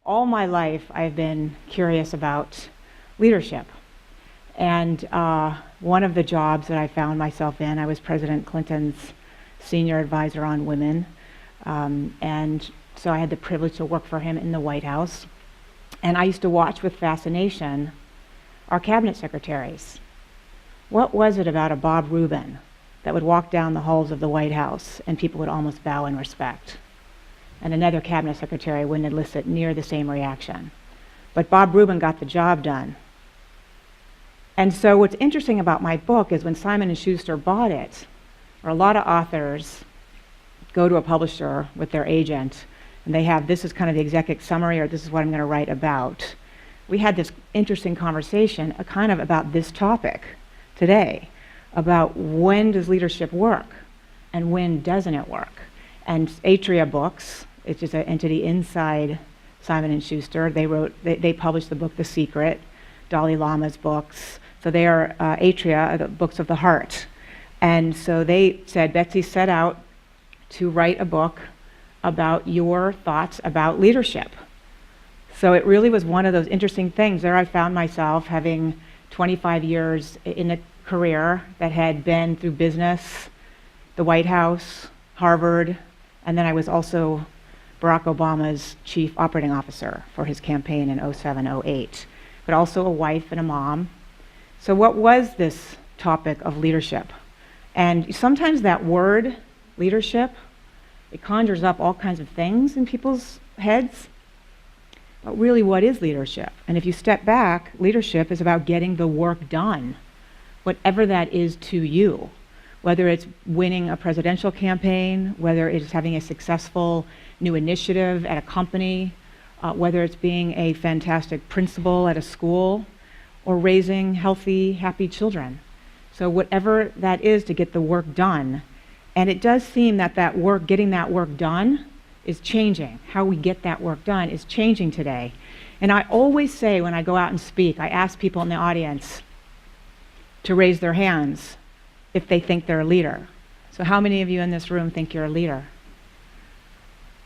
all my life I've been curious about leadership. And one of the jobs that I found myself in, I was President Clinton's senior advisor on women. And so I had the privilege to work for him in the White House. And I used to watch with fascination our cabinet secretaries. What was it about a Bob Rubin that would walk down the halls of the White House and people would almost bow in respect? And another cabinet secretary wouldn't elicit near the same reaction. But Bob Rubin got the job done. And so what's interesting about my book is when Simon & Schuster bought it, or a lot of authors go to a publisher with their agent, and they have, this is kind of the executive summary, or this is what I'm going to write about. We had this interesting conversation kind of about this topic today, about when does leadership work and when doesn't it work. And Atria Books, which is an entity inside Simon & Schuster, they published the book The Secret, Dalai Lama's books. So they are Atria, the books of the heart. And so they said, Betsy, set out to write a book about your thoughts about leadership. So it really was one of those interesting things. There I found myself having 25 years in a career that had been through business, the White House, Harvard, and then I was also Barack Obama's chief operating officer for his campaign in 07, 08, but also a wife and a mom. So what was this topic of leadership? And sometimes that word, leadership, it conjures up all kinds of things in people's heads. But really, what is leadership? And if you step back, leadership is about getting the work done, whatever that is to you. Whether it's winning a presidential campaign, whether it's having a successful new initiative at a company, whether it's being a fantastic principal at a school, or raising healthy, happy children. So whatever that is to get the work done. And it does seem that that work, getting that work done, is changing. How we get that work done is changing today. And I always say when I go out and speak, I ask people in the audience to raise their hands if they think they're a leader. So how many of you in this room think you're a leader?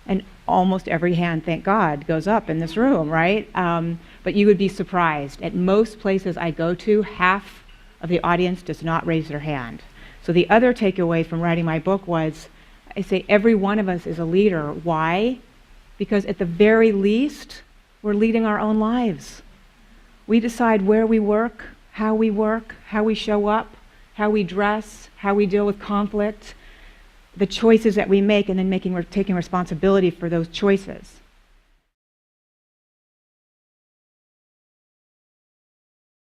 And almost every hand, thank God, goes up in this room, right? But you would be surprised. At most places I go to, half of the audience does not raise their hand. So the other takeaway from writing my book was, I say every one of us is a leader. Why? Because at the very least, we're leading our own lives. We decide where we work, how we show up, how we dress, how we deal with conflict, the choices that we make, and then taking responsibility for those choices.